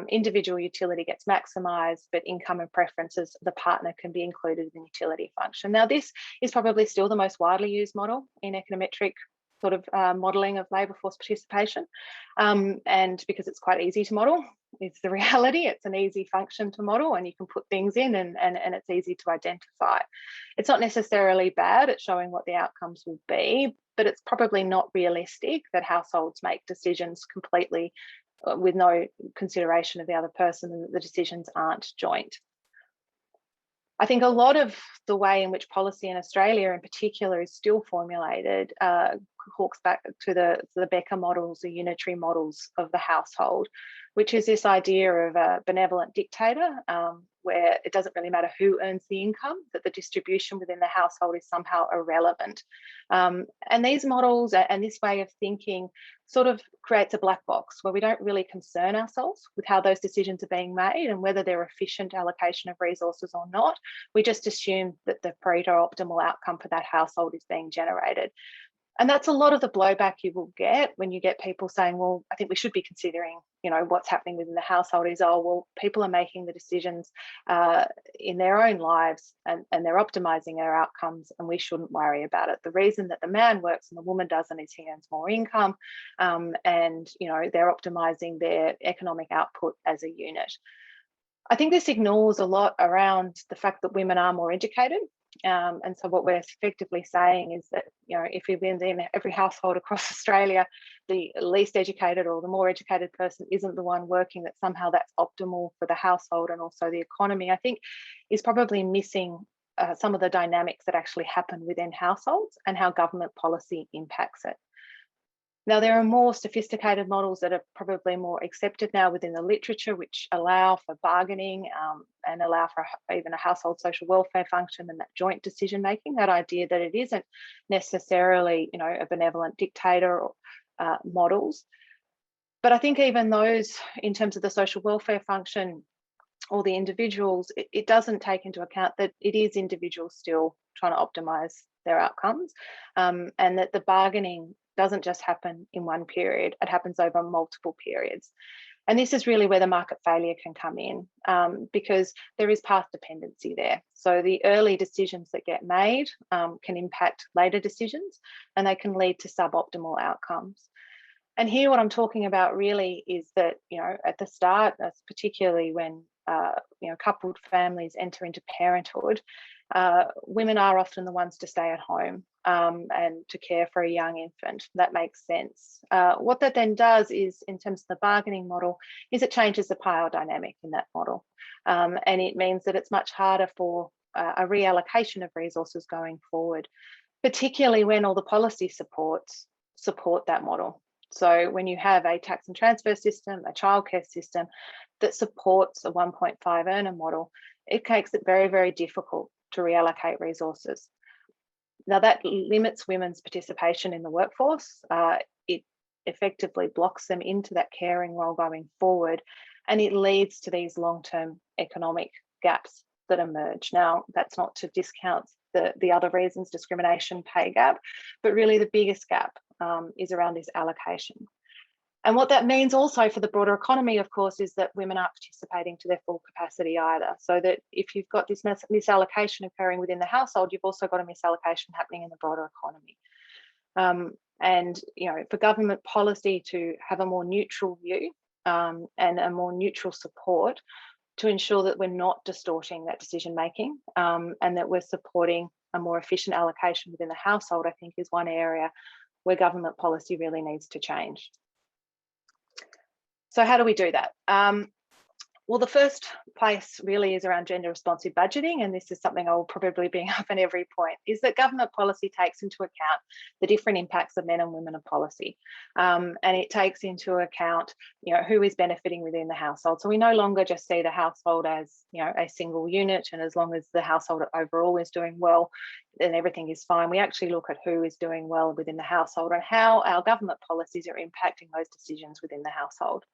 Individual utility gets maximised, but income and preferences of the partner can be included in the utility function. Now, this is probably still the most widely used model in econometric sort of modelling of labour force participation, and because it's quite easy to model, it's the reality. It's an easy function to model, and you can put things in, and it's easy to identify. It's not necessarily bad at showing what the outcomes will be, but it's probably not realistic that households make decisions completely with no consideration of the other person, and that the decisions aren't joint. I think a lot of the way in which policy in Australia in particular is still formulated hawks back to the Becker models, the unitary models of the household, which is this idea of a benevolent dictator, where it doesn't really matter who earns the income, that the distribution within the household is somehow irrelevant. And these models and this way of thinking sort of creates a black box where we don't really concern ourselves with how those decisions are being made and whether they're efficient allocation of resources or not. We just assume that the Pareto optimal outcome for that household is being generated. And that's a lot of the blowback you will get when you get people saying, well, I think we should be considering, what's happening within the household is, oh, well, people are making the decisions in their own lives and they're optimizing their outcomes, and we shouldn't worry about it. The reason that the man works and the woman doesn't is he earns more income, and, they're optimizing their economic output as a unit. I think this ignores a lot around the fact that women are more educated. And so what we're effectively saying is that, if we win in every household across Australia, the least educated or the more educated person isn't the one working, that somehow that's optimal for the household and also the economy, I think is probably missing some of the dynamics that actually happen within households and how government policy impacts it. Now, there are more sophisticated models that are probably more accepted now within the literature, which allow for bargaining and allow for even a household social welfare function and that joint decision making, that idea that it isn't necessarily, a benevolent dictator or models. But I think even those, in terms of the social welfare function or the individuals, it doesn't take into account that it is individuals still trying to optimise their outcomes, and that the bargaining doesn't just happen in one period, it happens over multiple periods. And this is really where the market failure can come in, because there is path dependency there. So the early decisions that get made can impact later decisions, and they can lead to suboptimal outcomes. And here what I'm talking about really is that, at the start, particularly when coupled families enter into parenthood, women are often the ones to stay at home and to care for a young infant. That makes sense. What that then does is, in terms of the bargaining model, is it changes the power dynamic in that model. And it means that it's much harder for a reallocation of resources going forward, particularly when all the policy supports support that model. So when you have a tax and transfer system, a childcare system that supports a 1.5 earner model, it makes it very, very difficult to reallocate resources. Now, that limits women's participation in the workforce. It effectively blocks them into that caring role going forward, and it leads to these long-term economic gaps that emerge. Now, that's not to discount the other reasons, discrimination, pay gap, but really the biggest gap is around this allocation. And what that means also for the broader economy, of course, is that women aren't participating to their full capacity either. So that if you've got this misallocation occurring within the household, you've also got a misallocation happening in the broader economy. And, for government policy to have a more neutral view and a more neutral support to ensure that we're not distorting that decision making and that we're supporting a more efficient allocation within the household, I think is one area where government policy really needs to change. So how do we do that? Well, the first place really is around gender responsive budgeting, and this is something I'll probably bring up at every point, is that government policy takes into account the different impacts of men and women of policy. And it takes into account, who is benefiting within the household. So we no longer just see the household as, a single unit, and as long as the household overall is doing well, then everything is fine. We actually look at who is doing well within the household and how our government policies are impacting those decisions within the household.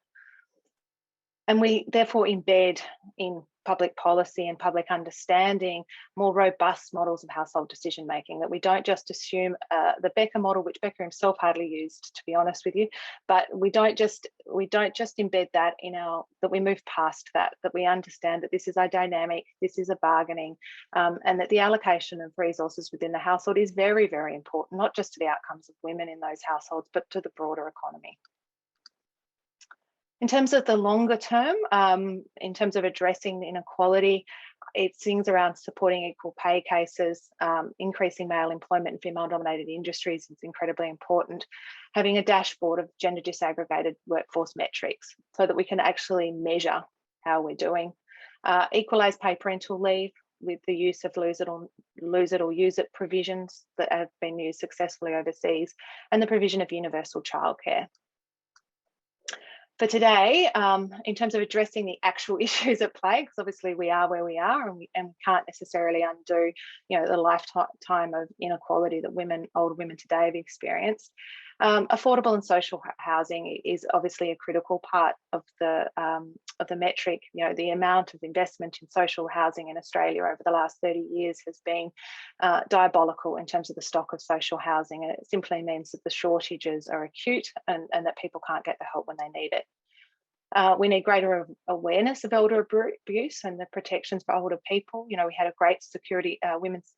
And we therefore embed in public policy and public understanding more robust models of household decision making, that we don't just assume the Becker model, which Becker himself hardly used, to be honest with you, but we don't just embed that that we move past that we understand that this is a dynamic, this is a bargaining, and that the allocation of resources within the household is very, very important, not just to the outcomes of women in those households, but to the broader economy. In terms of the longer term, in terms of addressing the inequality, it's things around supporting equal pay cases, increasing male employment in female-dominated industries is incredibly important. Having a dashboard of gender disaggregated workforce metrics so that we can actually measure how we're doing. Equalised paid parental leave with the use of lose it or use it provisions that have been used successfully overseas, and the provision of universal childcare. For today, in terms of addressing the actual issues at play, because obviously we are where we are, and we can't necessarily undo, the lifetime of inequality that older women today have experienced. Affordable and social housing is obviously a critical part of the metric. The amount of investment in social housing in Australia over the last 30 years has been diabolical in terms of the stock of social housing, and it simply means that the shortages are acute and that people can't get the help when they need it. We need greater awareness of elder abuse and the protections for older people. We had a great women's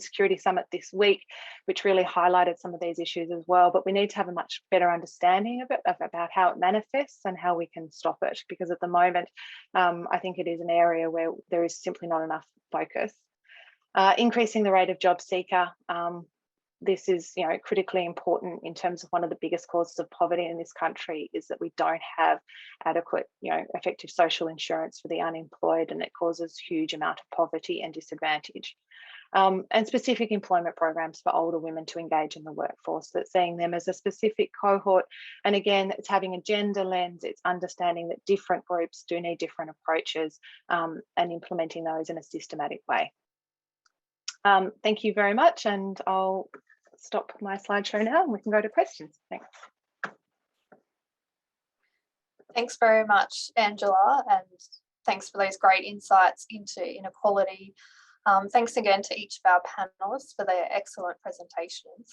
security summit this week, which really highlighted some of these issues as well. But we need to have a much better understanding of it, about how it manifests and how we can stop it. Because at the moment, I think it is an area where there is simply not enough focus. Increasing the rate of job seeker. This is, critically important in terms of one of the biggest causes of poverty in this country is that we don't have adequate, effective social insurance for the unemployed, and it causes huge amount of poverty and disadvantage. And specific employment programs for older women to engage in the workforce, that's seeing them as a specific cohort. And again, it's having a gender lens, it's understanding that different groups do need different approaches, and implementing those in a systematic way. Thank you very much, and I'll stop my slideshow now and we can go to questions. Thanks. Thanks very much, Angela, and thanks for those great insights into inequality. Thanks again to each of our panelists for their excellent presentations.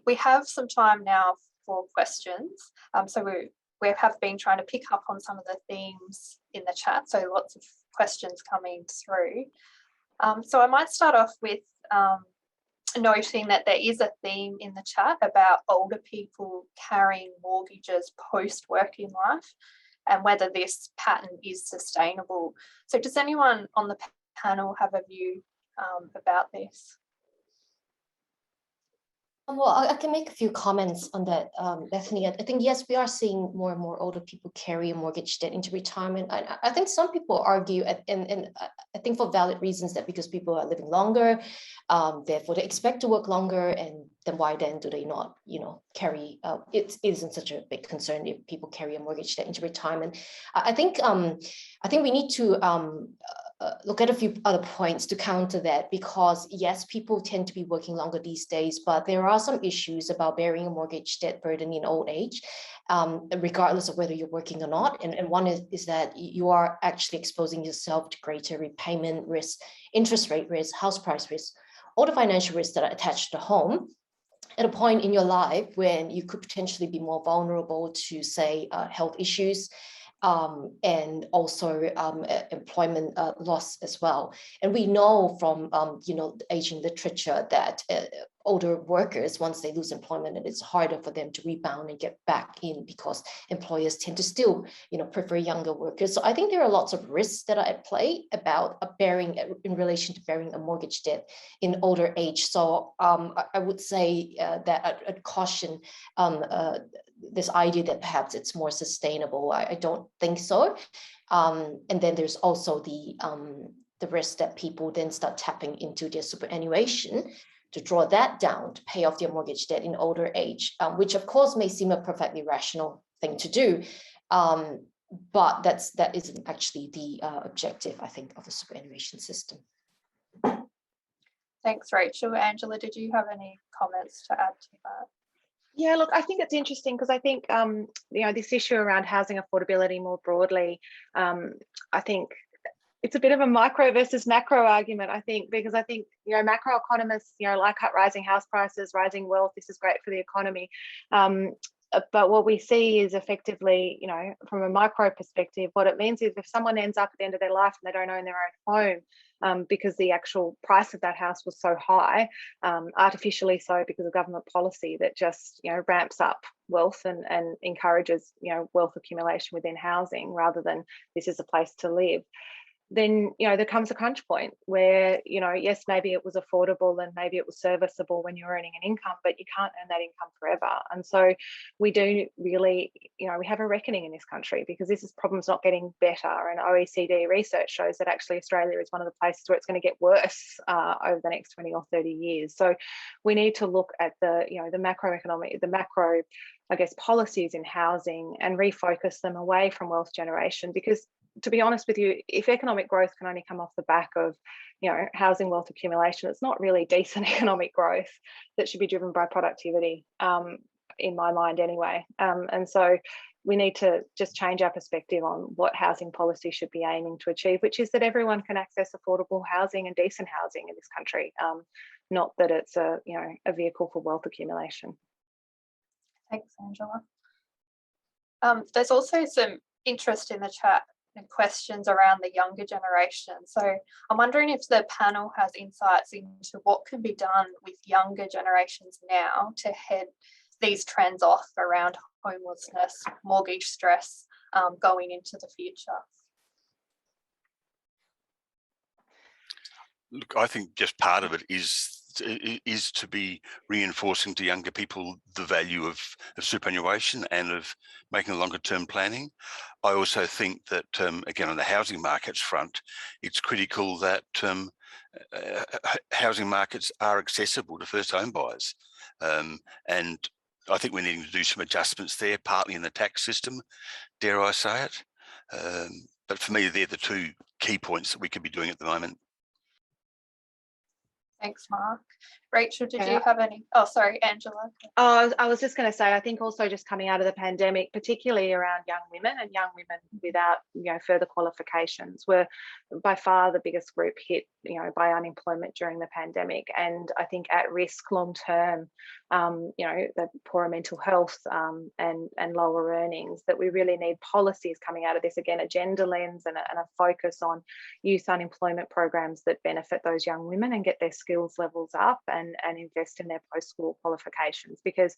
We have some time now for questions. So we have been trying to pick up on some of the themes in the chat, so lots of questions coming through. So I might start off with noting that there is a theme in the chat about older people carrying mortgages post-working life and whether this pattern is sustainable. So does anyone on the panel have a view about this? Well, I can make a few comments on that, Bethany. I think, yes, we are seeing more and more older people carry a mortgage debt into retirement. I think some people argue, and I think for valid reasons, that because people are living longer, therefore they expect to work longer, and then why then do they not, carry, it isn't such a big concern if people carry a mortgage debt into retirement. I think we need to look at a few other points to counter that, because yes, people tend to be working longer these days, but there are some issues about bearing a mortgage debt burden in old age, regardless of whether you're working or not. And one is that you are actually exposing yourself to greater repayment risk, interest rate risk, house price risk, all the financial risks that are attached to the home at a point in your life when you could potentially be more vulnerable to, say, health issues, and also employment loss as well. And we know from aging literature that older workers, once they lose employment, it's harder for them to rebound and get back in, because employers tend to still prefer younger workers. So I think there are lots of risks that are at play about in relation to bearing a mortgage debt in older age. So I would say that I'd caution this idea that perhaps it's more sustainable. I don't think so. And then there's also the risk that people then start tapping into their superannuation to draw that down to pay off their mortgage debt in older age, which of course may seem a perfectly rational thing to do. But that isn't actually the objective, I think, of the superannuation system. Thanks, Rachel. Angela, did you have any comments to add to that? Yeah, look, I think it's interesting because I think, this issue around housing affordability more broadly, I think it's a bit of a micro versus macro argument, I think, because I think, macro economists, like rising house prices, rising wealth, this is great for the economy. But what we see is effectively, from a micro perspective, what it means is if someone ends up at the end of their life and they don't own their own home because the actual price of that house was so high, artificially so because of government policy that just, ramps up wealth and encourages, wealth accumulation within housing rather than this is a place to live, then, there comes a crunch point where, yes, maybe it was affordable and maybe it was serviceable when you're earning an income, but you can't earn that income forever. And so we do really, we have a reckoning in this country because this problem's not getting better. And OECD research shows that actually Australia is one of the places where it's going to get worse over the next 20 or 30 years. So we need to look at the macro, I guess, policies in housing and refocus them away from wealth generation, because to be honest with you, if economic growth can only come off the back of, housing wealth accumulation, it's not really decent economic growth that should be driven by productivity, in my mind anyway. And so we need to just change our perspective on what housing policy should be aiming to achieve, which is that everyone can access affordable housing and decent housing in this country, not that it's a vehicle for wealth accumulation. Thanks, Angela. There's also some interest in the chat and questions around the younger generation. So I'm wondering if the panel has insights into what can be done with younger generations now to head these trends off around homelessness, mortgage stress, going into the future. Look, I think just part of it is to be reinforcing to younger people the value of superannuation and of making longer term planning. I also think that, again, on the housing markets front, it's critical that housing markets are accessible to first home buyers. And I think we're needing to do some adjustments there, partly in the tax system, dare I say it. But for me, they're the two key points that we could be doing at the moment. Thanks, Mark. Rachel, did you have any? Oh, sorry, Angela. I was just going to say, I think also just coming out of the pandemic, particularly around young women and young women without, further qualifications, were by far the biggest group hit, by unemployment during the pandemic. And I think at risk long term, the poorer mental health and lower earnings, that we really need policies coming out of this, again, a gender lens and a focus on youth unemployment programs that benefit those young women and get their skills levels up and invest in their post-school qualifications, because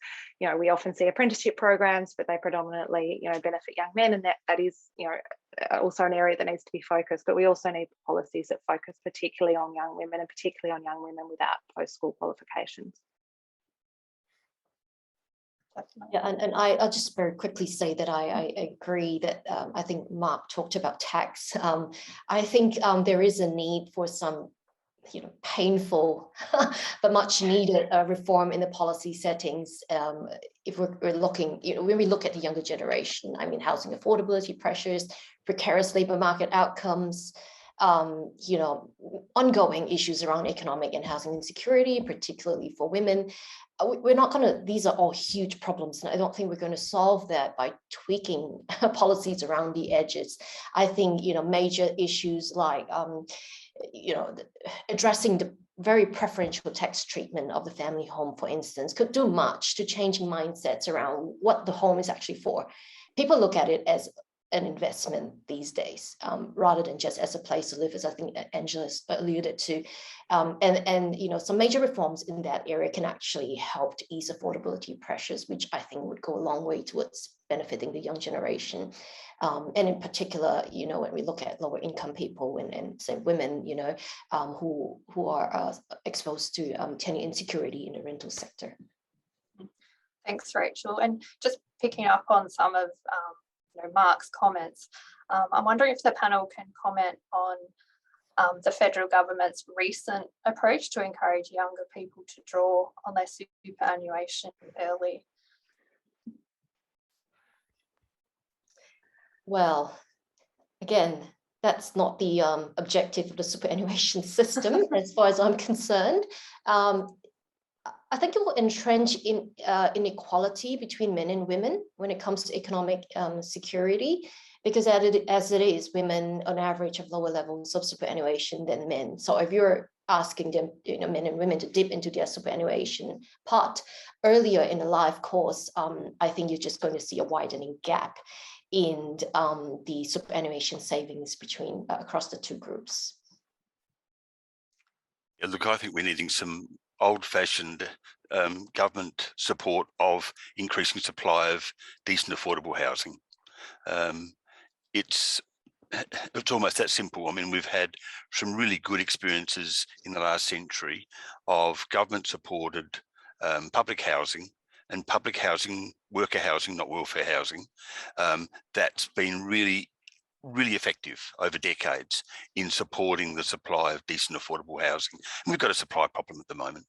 we often see apprenticeship programs, but they predominantly benefit young men, and that is also an area that needs to be focused. But we also need policies that focus particularly on young women, and particularly on young women without post-school qualifications. Yeah, and I'll just very quickly say that I agree that I think Mark talked about tax. I think there is a need for some painful but much needed reform in the policy settings. If we're looking, when we look at the younger generation, I mean, housing affordability pressures, precarious labor market outcomes, ongoing issues around economic and housing insecurity, particularly for women. We're not going to, these are all huge problems, and I don't think we're going to solve that by tweaking policies around the edges. I think, major issues like, addressing the very preferential tax treatment of the family home, for instance, could do much to changing mindsets around what the home is actually for. People look at it as an investment these days, rather than just as a place to live, as I think Angela alluded to. And some major reforms in that area can actually help to ease affordability pressures, which I think would go a long way towards benefiting the young generation. And in particular, when we look at lower income people and say women, who are exposed to tenure insecurity in the rental sector. Thanks, Rachel. And just picking up on some of Mark's comments, I'm wondering if the panel can comment on the federal government's recent approach to encourage younger people to draw on their superannuation early. Well, again, that's not the objective of the superannuation system, as far as I'm concerned. I think it will entrench in inequality between men and women when it comes to economic security, because as it is, women on average have lower levels of superannuation than men. So if you're asking them, men and women to dip into their superannuation pot earlier in the life course, I think you're just going to see a widening gap in the superannuation savings between across the two groups. Yeah, look, I think we're needing some old-fashioned government support of increasing supply of decent, affordable housing. It's almost that simple. I mean, we've had some really good experiences in the last century of government-supported public housing, and public housing, worker housing, not welfare housing, that's been really effective over decades in supporting the supply of decent, affordable housing. And we've got a supply problem at the moment.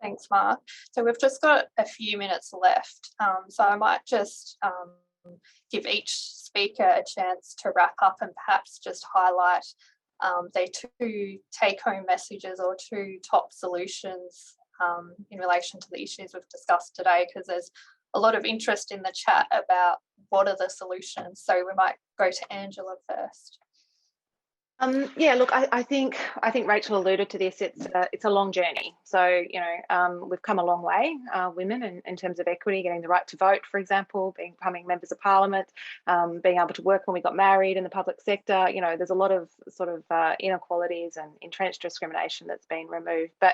Thanks, Mark. So we've just got a few minutes left. So I might just give each speaker a chance to wrap up and perhaps just highlight their two take-home messages or two top solutions in relation to the issues we've discussed today, because there's a lot of interest in the chat about what are the solutions. So we might go to Angela first. Yeah, look, I think Rachel alluded to this. It's a long journey. So, we've come a long way, women, in terms of equity, getting the right to vote, for example, becoming members of parliament, being able to work when we got married in the public sector. There's a lot of sort of inequalities and entrenched discrimination that's been removed. But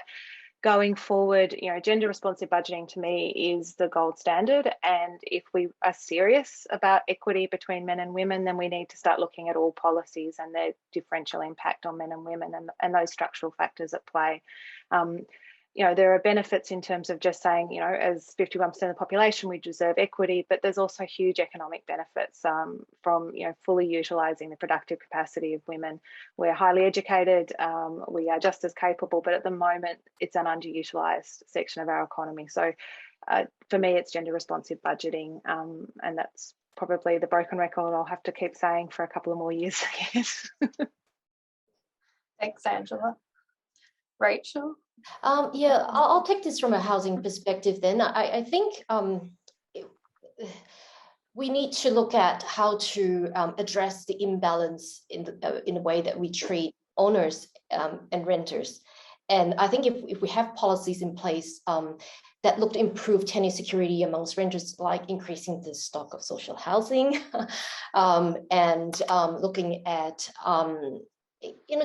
going forward, gender responsive budgeting to me is the gold standard. And if we are serious about equity between men and women, then we need to start looking at all policies and their differential impact on men and women and those structural factors at play. There are benefits in terms of just saying, as 51% of the population, we deserve equity, but there's also huge economic benefits from, fully utilising the productive capacity of women. We're highly educated, we are just as capable, but at the moment, it's an underutilised section of our economy. So for me, it's gender responsive budgeting, and that's probably the broken record I'll have to keep saying for a couple of more years, I guess. Thanks, Angela. Rachel? Yeah, I'll take this from a housing perspective then. I think we need to look at how to address the imbalance in the way that we treat owners and renters. And I think if we have policies in place that look to improve tenure security amongst renters, like increasing the stock of social housing and looking at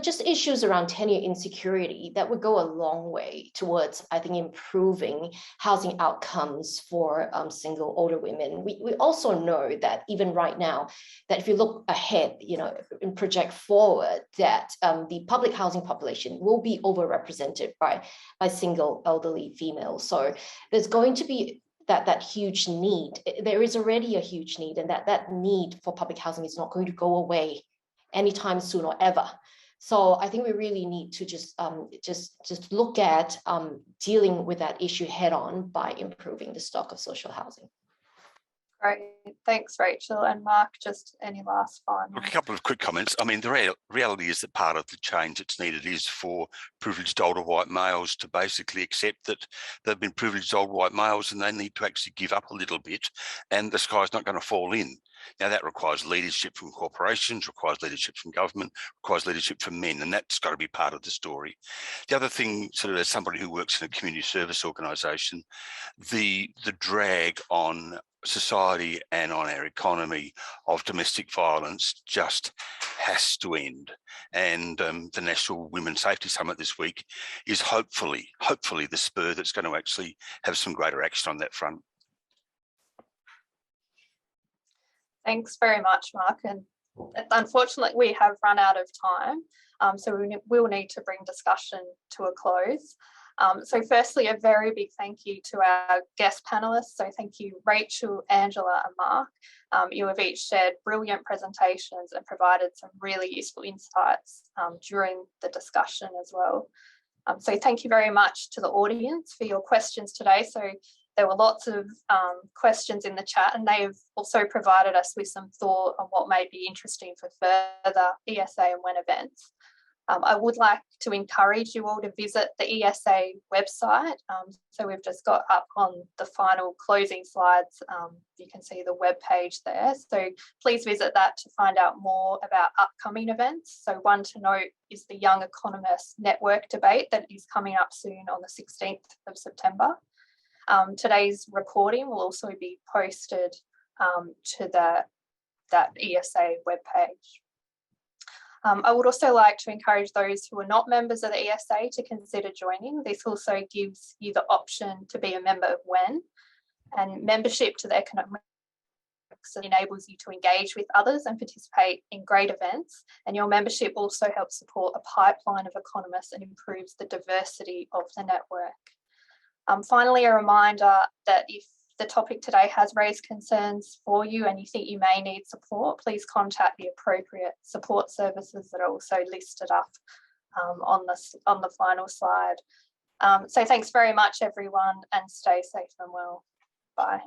just issues around tenure insecurity, that would go a long way towards, I think, improving housing outcomes for single older women. We also know that even right now, that if you look ahead, and project forward, that the public housing population will be overrepresented by single elderly females. So there's going to be that huge need. There is already a huge need, and that need for public housing is not going to go away anytime soon or ever. So I think we really need to just look at dealing with that issue head on by improving the stock of social housing. Great, thanks, Rachel. And Mark, just any last final? Look, a couple of quick comments. I mean, the reality is that part of the change that's needed is for privileged older white males to basically accept that they've been privileged older white males and they need to actually give up a little bit, and the sky's not going to fall in. Now, that requires leadership from corporations, requires leadership from government, requires leadership from men, and that's got to be part of the story. The other thing, sort of as somebody who works in a community service organisation, the drag on society and on our economy of domestic violence just has to end. And the National Women's Safety Summit this week is hopefully the spur that's going to actually have some greater action on that front. Thanks very much, Mark. And unfortunately, we have run out of time, so we will need to bring discussion to a close. So firstly, a very big thank you to our guest panelists. So thank you, Rachel, Angela and Mark. You have each shared brilliant presentations and provided some really useful insights during the discussion as well. So thank you very much to the audience for your questions today. So there were lots of questions in the chat, and they have also provided us with some thought on what may be interesting for further ESA and WEN events. I would like to encourage you all to visit the ESA website. So we've just got up on the final closing slides. You can see the web page there. So please visit that to find out more about upcoming events. So one to note is the Young Economists Network debate that is coming up soon on the 16th of September. Today's recording will also be posted to that ESA webpage. I would also like to encourage those who are not members of the ESA to consider joining. This also gives you the option to be a member of WEN, and membership to the economics enables you to engage with others and participate in great events. And your membership also helps support a pipeline of economists and improves the diversity of the network. Finally, a reminder that if the topic today has raised concerns for you and you think you may need support, please contact the appropriate support services that are also listed up on the final slide. So thanks very much, everyone, and stay safe and well. Bye.